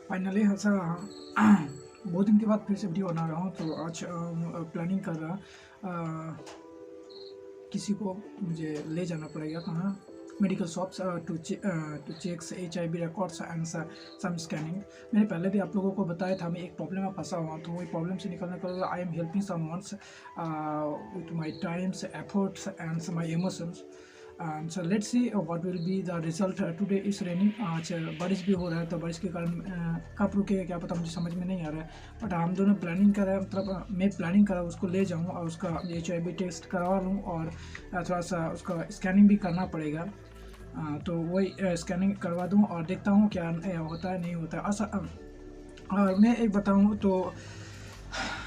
Finally ऐसा बहुत दिन के बाद फिर से वीडियो बना रहा हूँ। तो आज प्लानिंग कर रहा किसी को मुझे ले जाना पड़ेगा कहाँ, medical shops to checks HIV records and some scanning. मैंने पहले भी आप लोगों को बताया था मैं एक प्रॉब्लम में फंसा हुआ, तो वही प्रॉब्लम से निकलने के लिए I am helping some ones with my times efforts and my emotions. So let's see what will be the result. Today is raining, आज बारिश भी हो रहा है, तो बारिश के कारण कब रुकेगा क्या पता, मुझे समझ में नहीं आ रहा है। बट हम दोनों प्लानिंग कर रहे हैं, मतलब मैं प्लानिंग कर रहा हूँ उसको ले जाऊँ और उसका HIV टेस्ट करवा लूँ और थोड़ा सा उसका स्कैनिंग भी करना पड़ेगा। तो वही स्कैनिंग करवा दूँ और देखता हूँ क्या होता है नहीं होता है। ऐसा और मैं एक बताऊँ तो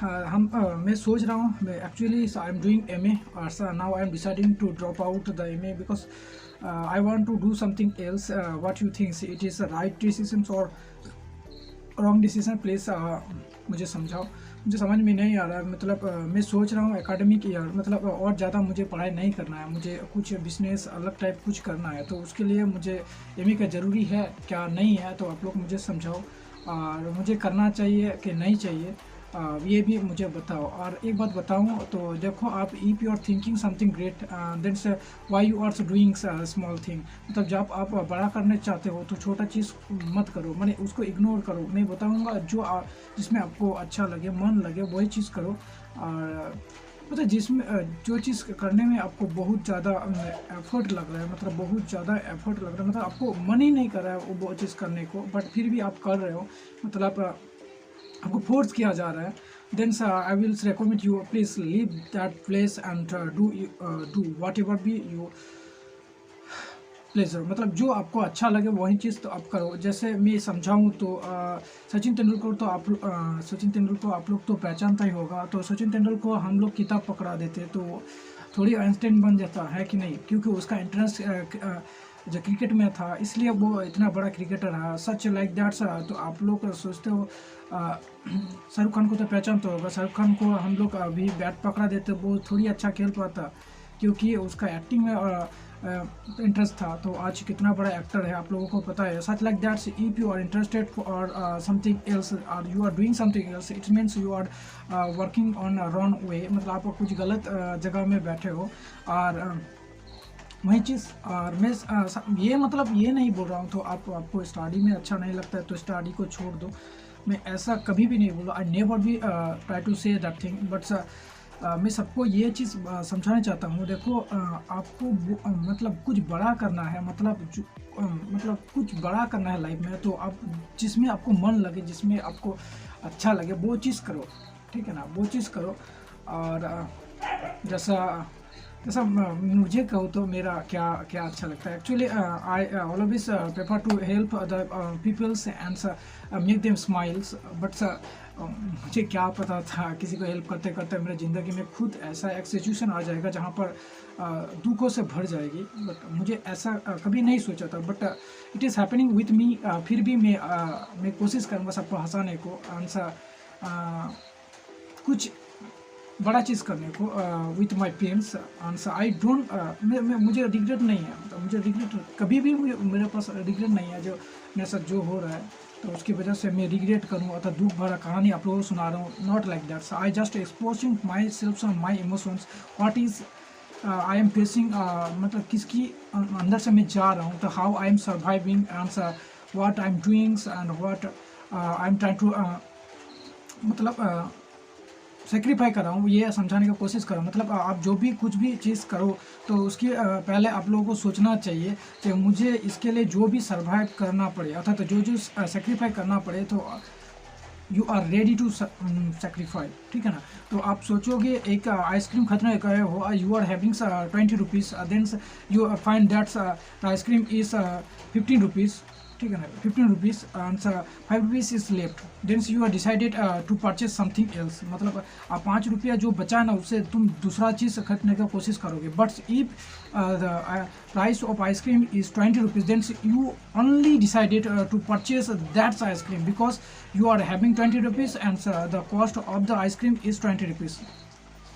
मैं सोच रहा हूँ, मैं actually I am doing MA और now I am deciding to drop out the MA because I want to do something else. What you thinks, it is a right decision और रॉन्ग डिसीजन? प्लीज़ मुझे समझाओ, मुझे समझ में नहीं आ रहा है। मतलब मैं सोच रहा हूँ एकेडमिक ईयर, मतलब और ज़्यादा मुझे पढ़ाई नहीं करना है, मुझे कुछ बिजनेस अलग टाइप कुछ करना है। तो उसके लिए मुझे MA का ज़रूरी है क्या नहीं है, तो आप लोग मुझे समझाओ और मुझे करना चाहिए कि नहीं चाहिए, ये भी मुझे बताओ। और एक बात बताऊँ तो देखो, आप if you are thinking something great then why you are doing small thing. मतलब जब आप बड़ा करने चाहते हो तो छोटा चीज़ मत करो, मैंने उसको इग्नोर करो। मैं बताऊँगा जो जिसमें आपको अच्छा लगे, मन लगे, वही चीज़ करो। और मतलब जिसमें जो चीज़ करने में आपको बहुत ज़्यादा एफर्ट लग रहा है, मतलब बहुत ज़्यादा एफर्ट लग रहा है, मतलब आपको मन ही नहीं कर रहा है वो चीज़ करने को, बट फिर भी आप कर रहे हो, मतलब आपको फोर्स किया जा रहा है, then I will recommend you please leave that place and do whatever be you pleasure. मतलब जो आपको अच्छा लगे वही चीज़ तो आप करो। जैसे मैं समझाऊँ तो सचिन तेंदुलकर तो सचिन तेंदुलकर आप लोग तो पहचानता ही होगा। तो सचिन तेंदुलकर को हम लोग किताब पकड़ा देते तो थोड़ी आइंस्टाइन बन जाता है कि नहीं, क्योंकि उसका इंटरेस्ट जो क्रिकेट में था, इसलिए वो इतना बड़ा क्रिकेटर है। Such like that's. तो आप लोग सोचते हो शाहरुख खान को तो पहचानते होगा, शाहरुख खान को हम लोग अभी बैट पकड़ा देते, वो थोड़ी अच्छा खेल पाता क्योंकि उसका एक्टिंग में इंटरेस्ट था। तो आज कितना बड़ा एक्टर है आप लोगों को पता है। Such like that's, if you are interested और समथिंग एल्स और you are doing something else, it means you are working on wrong way, मतलब आप कुछ गलत जगह में बैठे हो। और वही चीज़। और मैं ये मतलब ये नहीं बोल रहा हूँ तो आपको स्टडी में अच्छा नहीं लगता है तो स्टडी को छोड़ दो, मैं ऐसा कभी भी नहीं बोला। I never be try to say that thing. But मैं सबको ये चीज़ समझाना चाहता हूँ। देखो आपको मतलब कुछ बड़ा करना है, मतलब कुछ बड़ा करना है लाइफ में, तो आप जिसमें आपको मन लगे, जिसमें आपको अच्छा लगे वो चीज़ करो, ठीक है ना, वो चीज़ करो। और जैसा जैसा मुझे कहो तो मेरा क्या क्या अच्छा लगता है। Actually I always prefer to help the peoples and make them smiles. But मुझे क्या पता था किसी को हेल्प करते करते मेरे ज़िंदगी में खुद ऐसा एक सिचुएशन आ जाएगा जहाँ पर दुखों से भर जाएगी। बट मुझे ऐसा कभी नहीं सोचा था, but it is happening with me. फिर भी मैं कोशिश करूँगा सबको हंसाने को, आंसर कुछ बड़ा चीज़ करने को with my parents. Answer I don't, मुझे रिग्रेट नहीं है, मतलब मुझे रिग्रेट कभी भी मेरे पास रिग्रेट नहीं है। जो मेरे साथ जो हो रहा है तो उसकी वजह से मैं रिग्रेट करूँ अथवा दुख भरा कहानी आप लोगों को सुना रहा हूँ, not like that. I just exposing myself on my emotions, what is I am facing, मतलब किसकी अंदर से मैं जा रहा हूँ, तो how I am surviving answer, what I am doing and what I am trying to, मतलब सेक्रीफाई कर रहा हूँ, ये समझाने की कोशिश करो। मतलब आप जो भी कुछ भी चीज़ करो तो उसकी पहले आप लोगों को सोचना चाहिए कि मुझे इसके लिए जो भी सर्वाइव करना पड़े, अर्थात जो जो सेक्रीफाई करना पड़े, तो you are ready to sacrifice, ठीक है ना। तो आप सोचोगे एक आइसक्रीम खरीदने गए हो, you are having 20 rupees, then you find that's ice cream is 15 rupees, ठीक है ना, 15 rupees and 5 rupees is left, then you are decided to purchase something else. मतलब आप 5 रुपया जो बचा ना उससे तुम दूसरा चीज़ खरीदने की कोशिश करोगे। But if the price of ice cream is 20 rupees, then you only decided to purchase that ice cream because you are having 20 rupees and the cost of the ice cream is 20 rupees.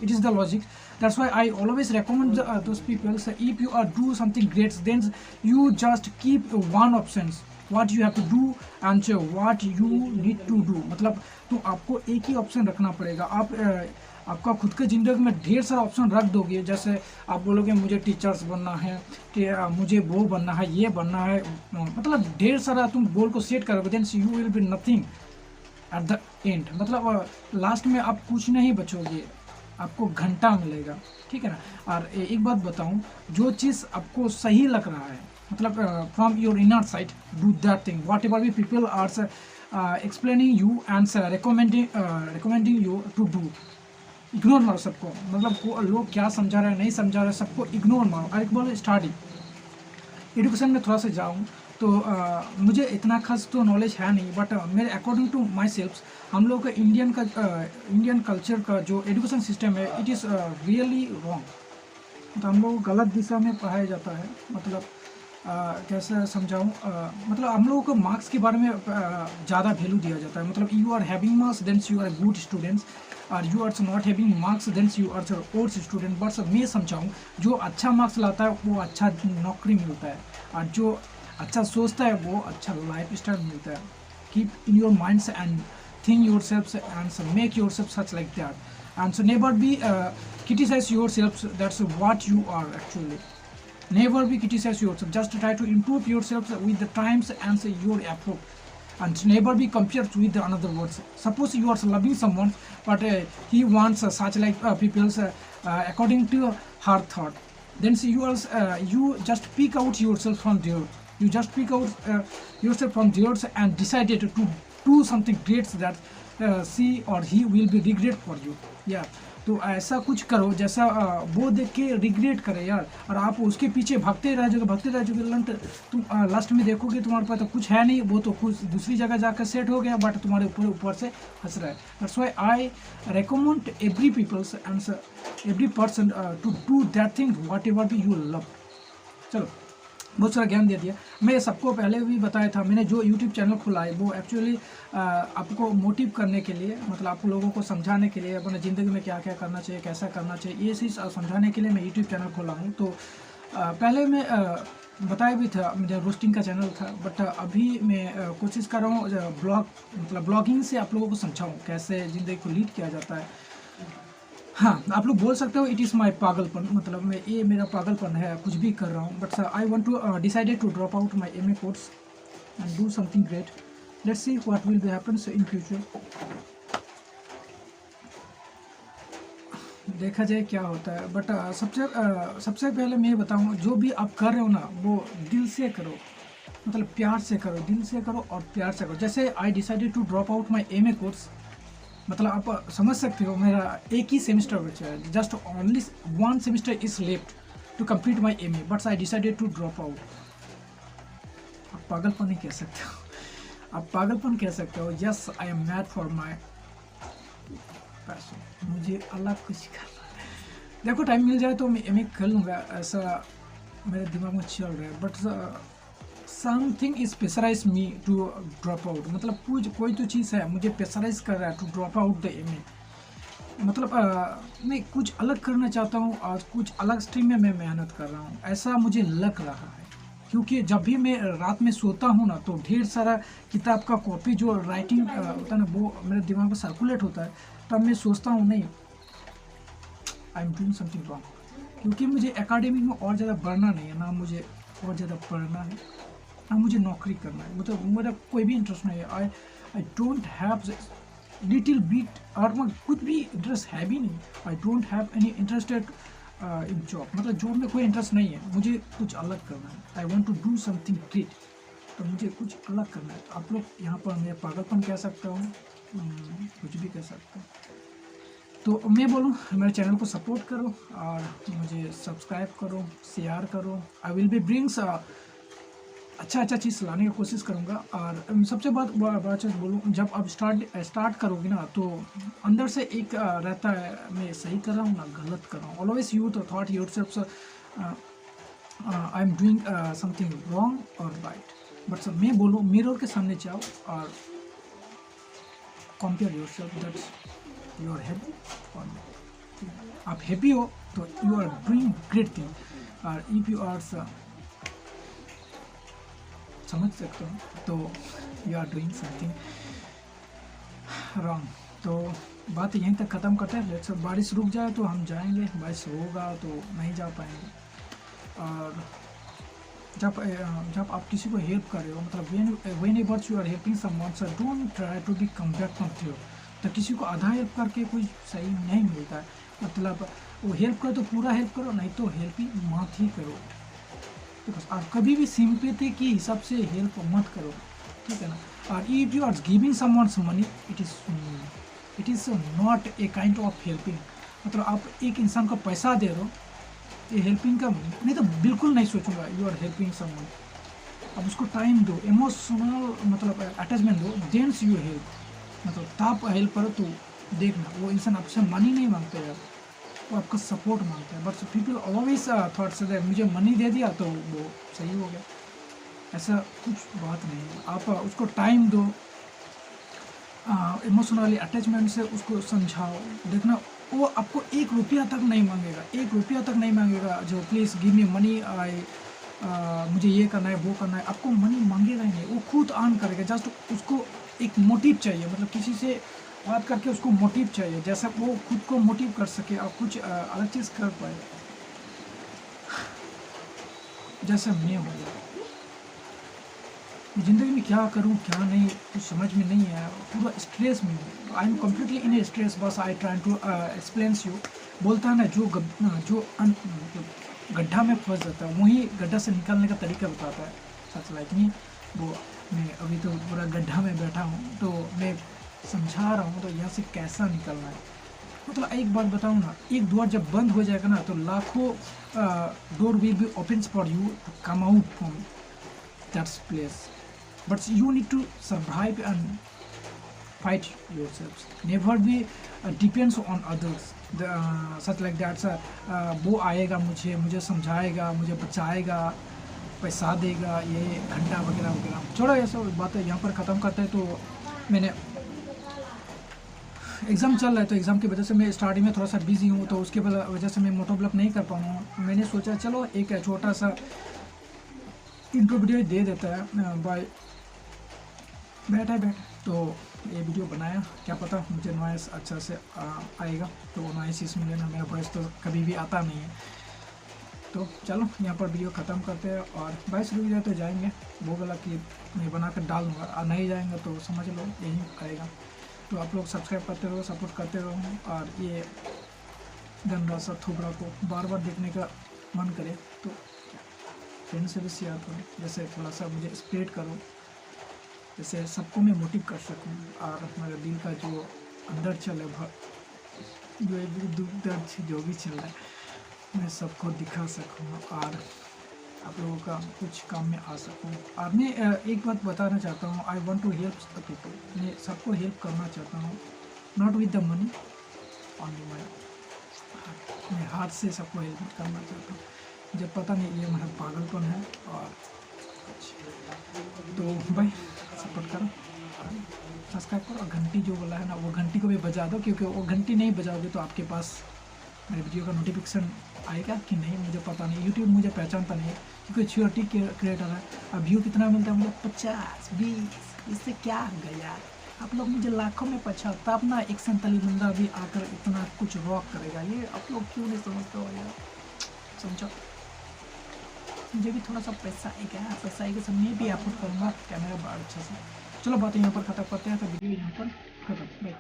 It is the logic. That's why I always recommend those people, so if you are do something great, then you just keep one options. What you have to do and what you need to do. मतलब तो आपको एक ही option रखना पड़ेगा। आपका खुद के ज़िंदगी में ढेर सारा ऑप्शन रख दोगे, जैसे आप बोलोगे मुझे टीचर्स बनना है, कि मुझे वो बनना है, ये बनना है, मतलब ढेर सारा तुम गोल को सेट करोगे, then you will be nothing at the end. मतलब लास्ट में आप कुछ नहीं बचोगे, आपको घंटा मिलेगा, ठीक है ना। और एक बात बताऊं, जो चीज़ आपको सही लग रहा है, मतलब from your inner side do that thing, whatever be people are explaining you and recommending you to do. Ignore मारो सबको, मतलब लोग क्या समझा रहे हैं नहीं समझा रहे, सबको इग्नोर मारो। और एक बार स्टार्टिंग एडुकेशन में थोड़ा सा जाऊँ तो मुझे इतना खास तो नॉलेज है नहीं, बट मेरे अकॉर्डिंग टू माई सेल्फ हम लोग का इंडियन कल्चर का जो एजुकेशन सिस्टम है, इट इज़ रियली रॉन्ग। तो हम लोग गलत दिशा में पढ़ाया जाता है। मतलब कैसे समझाऊँ, मतलब हम लोगों को मार्क्स के बारे में ज़्यादा वैल्यू दिया जाता है। मतलब you are having marks then you are good students, और you are not having marks then you are worst student. But मैं समझाऊँ, जो अच्छा मार्क्स लाता है वो अच्छा नौकरी मिलता है, और जो अच्छा सोचता है वो अच्छा लाइफ स्टाइल मिलता है। Keep in your minds and think your self and make your self such like that, and so never be criticize yourself, that's what you are actually. Never be criticize yourself, just try to improve yourself with the times and your effort, and never be compared with another words. Suppose you are loving someone, but he wants such like people's according to her thought, then you just pick out yourself from there. You just pick out yourself from there and decided to do something great that she or he will be regret for you. Yeah, तो ऐसा कुछ करो जैसा वो देख के regret करे यार, और आप उसके पीछे भागते रह जाओगे लंट, तुम लास्ट में देखोगे तुम्हारे पास तो कुछ है नहीं, वो तो कुछ दूसरी जगह जाकर सेट हो गया, बट तुम्हारे ऊपर से हंस रहा है। That's why I recommend every peoples and every person to do that thing whatever be you love. चलो, बहुत सारा ज्ञान दे दिया। मैं सबको पहले भी बताया था, मैंने जो यूट्यूब चैनल खुला है वो एक्चुअली आपको मोटिव करने के लिए, मतलब आप लोगों को समझाने के लिए, अपने ज़िंदगी में क्या क्या करना चाहिए, कैसा करना चाहिए, ये चीज़ समझाने के लिए मैं यूट्यूब चैनल खोला हूँ। तो पहले मैं बताया भी था, मेरा रोस्टिंग का चैनल था, बट अभी मैं कोशिश कर रहा हूँ ब्लॉगिंग से आप लोगों को समझाऊँ कैसे ज़िंदगी को लीड किया जाता है। हाँ, आप लोग बोल सकते हो इट इज़ माई पागलपन, मतलब मैं ये मेरा पागलपन है, कुछ भी कर रहा हूँ, but I want to decided to drop out my MA course and do something great. Let's see what will be happens in future. देखा जाए क्या होता है, बट सबसे पहले मैं बताऊँ, जो भी आप कर रहे हो ना वो दिल से करो, मतलब प्यार से करो, दिल से करो और प्यार से करो। जैसे I decided to drop out my MA course, मतलब आप समझ सकते हो मेरा एक ही सेमेस्टर बचा है, just only 1 semester is left to complete my MA, but I decided to drop out. आप पागलपन नहीं कह सकते हो, आप पागलपन कह सकते हो। Yes, I am mad for my passion, मुझे अलग कुछ करना है। देखो टाइम मिल जाए तो मैं MA कर लूँगा, ऐसा मेरे दिमाग में चल रहा है, but something is pressurize me to drop out. मतलब कोई तो चीज़ है मुझे प्रेशराइज कर रहा है to drop out the MA। मतलब मैं कुछ अलग करना चाहता हूँ और कुछ अलग स्ट्रीम में मैं मेहनत कर रहा हूँ, ऐसा मुझे लग रहा है। क्योंकि जब भी मैं रात में सोता हूँ ना, तो ढेर सारा किताब का कॉपी जो राइटिंग होता है ना, वो मेरे दिमाग में सर्कुलेट होता है। तब मैं सोचता हूँ नहीं, आई एम डूइंग समथिंग रॉन्ग, क्योंकि मुझे एकेडमी में और ज़्यादा बढ़ना नहीं है, ना मुझे और ज़्यादा पढ़ना है, ना मुझे नौकरी करना है। मतलब मेरा कोई भी इंटरेस्ट नहीं है। I don't have little bit, और मैं कुछ भी इंटरेस्ट है भी नहीं। I don't have any interested in job, मतलब जॉब में कोई इंटरेस्ट नहीं है, मुझे कुछ अलग करना है। I want to do something great, तो मुझे कुछ अलग करना है। तो आप लोग यहाँ पर मैं पागलपन कह सकता हूँ, कुछ भी कह सकता हूँ। तो मैं बोलूँ मेरे चैनल को सपोर्ट करो और मुझे सब्सक्राइब करो, शेयर करो। आई विल बी ब्रिंग्स अच्छा चीज़ लाने की कोशिश करूँगा। और सबसे बड़ा चीज़ बोलूँ, जब आप स्टार्ट करोगे ना, तो अंदर से एक रहता है मैं सही कर रहा हूँ ना गलत कर रहा हूँ। ऑलवेज यू तो thought yourself I am doing something wrong और राइट। बट मैं बोलूँ मिरर के सामने जाओ और compare yourself, that's you are happy और आप हैप्पी हो तो you are doing great thing. और इफ यू आर समझ सकता हूँ। तो you are doing something wrong. तो बात यहीं तक ख़त्म करते हैं। लेट्स बारिश रुक जाए तो हम जाएंगे, बारिश होगा तो नहीं जा पाएंगे। और जब आप किसी को हेल्प कर रहे हो, मतलब whenever you are helping someone, so don't try to be come back from through. तो किसी को आधा हेल्प करके कोई सही नहीं मिलता है। मतलब वो हेल्प करो तो पूरा हेल्प करो, नहीं तो हेल्प ही मत ही करो। ठीक है, और कभी भी सिंपैथी के हिसाब से हेल्प मत करो, ठीक है ना। और if you are giving someones money, it is not a kind of helping. मतलब आप एक इंसान को पैसा दे रहे हो, ये हेल्पिंग का नहीं तो बिल्कुल नहीं सोचूंगा यू आर हेल्पिंग समवन। अब उसको टाइम दो, इमोशनल मतलब अटैचमेंट दो, देन्स यू हेल्प। मतलब तब हेल्प करो तो देखना वो इंसान आपसे मनी नहीं मांगता यार, वो आपका सपोर्ट मांगता है। But people always thoughts that मुझे मनी दे दिया तो वो सही हो गया, ऐसा कुछ बात नहीं है। आप उसको टाइम दो, इमोशनली अटैचमेंट से उसको समझाओ। देखना वो आपको 1 रुपया तक नहीं मांगेगा, 1 रुपया तक नहीं मांगेगा जो प्लीज़ गिव मी मनी, मुझे ये करना है वो करना है। आपको मनी मांगेगा ही नहीं, वो खुद अर्न करेगा। जस्ट उसको एक मोटिव चाहिए, मतलब किसी से बात करके उसको मोटिव चाहिए, जैसा वो खुद को मोटिव कर सके और कुछ अलग चीज़ कर पाए। जैसे मैं हो गया, ज़िंदगी में क्या करूं क्या नहीं कुछ समझ में नहीं है, पूरा स्ट्रेस में हूँ। I am completely in a stress. बस I try to explains you. बोलता है ना जो गड्ढा में फंस जाता है वही गड्ढा से निकलने का तरीका बताता है। सच लाइक नहीं वो, मैं अभी तो पूरा गड्ढा में बैठा हूँ तो मैं समझा रहा हूँ तो यहाँ से कैसा निकलना है। मतलब एक बात बताऊँ ना, एक द्वार जब बंद हो जाएगा ना तो लाखों door will be open for you to come out from that place. But you need to survive and fight yourselves. Never be depends on others. Such like that sir, वो आएगा मुझे समझाएगा, मुझे बचाएगा, पैसा देगा, ये घंटा वगैरह वगैरह। छोड़ो ये सब बातें यहाँ पर ख़त्म करते हैं। तो मैंने एग्ज़ाम चल रहा है तो एग्ज़ाम की वजह से मैं स्टार्टिंग में थोड़ा सा बिजी हूँ, तो उसके वजह से मैं मोटो ब्लॉग नहीं कर पाऊँगा। मैंने सोचा चलो एक छोटा सा इंट्रो वीडियो दे देता है बाय बैठा तो ये वीडियो बनाया। क्या पता मुझे नॉइस अच्छा से आएगा, तो वो नॉइस इसमें लेना, मेरा वॉइस तो कभी भी आता नहीं है। तो चलो यहाँ पर वीडियो ख़त्म करते हैं। और 22 रुक जाए तो जाएंगे, वो बोला कि मैं बना कर डाल दूँगा, और नहीं जाएंगे तो समझ लो यही आएगा। तो आप लोग सब्सक्राइब करते रहो, सपोर्ट करते रहो। और ये गंदा सा थोबड़ा को बार बार देखने का मन करे तो फ्रेंड से भी शेयर करो, जैसे थोड़ा सा मुझे स्प्रेड करो, जैसे सबको मैं मोटिव कर सकूं। और मेरे दिल का जो अंदर चल है, जो भी दुख दर्द जो भी चल रहा है, मैं सबको दिखा सकूं और आप लोगों का कुछ काम में आ सकूं। और मैं एक बात बताना चाहता हूं, I want to help the people. मैं सबको हेल्प करना चाहता हूं, not with the money, only my heart. मैं हाथ से सबको हेल्प करना चाहता हूँ। मुझे पता नहीं ये मेरा पागलपन है। और तो भाई सपोर्ट करो, सब्सक्राइब करो, और घंटी जो बोला है ना वो घंटी को भी बजा दो, क्योंकि वो घंटी नहीं बजाओगे तो आपके पास मेरे वीडियो का नोटिफिकेशन आएगा कि नहीं मुझे पता नहीं। यूट्यूब मुझे पहचानता नहीं है क्योंकि छोटी क्रिएटर है। अब व्यू कितना मिलता है मुझे? 50-20। इससे क्या होगा यार? आप लोग मुझे लाखों में पछा, तब ना एक संताली बंदा भी आकर इतना कुछ रॉक करेगा। ये आप लोग क्यों नहीं समझते हो यार? समझो, मुझे भी थोड़ा सा पैसा आएगा सब मैं भी अपलोड करूँगा कैमरा बड़ा अच्छा से। चलो बातें यहाँ पर ख़त्म करते हैं, तो वीडियो यहाँ पर ख़त्म।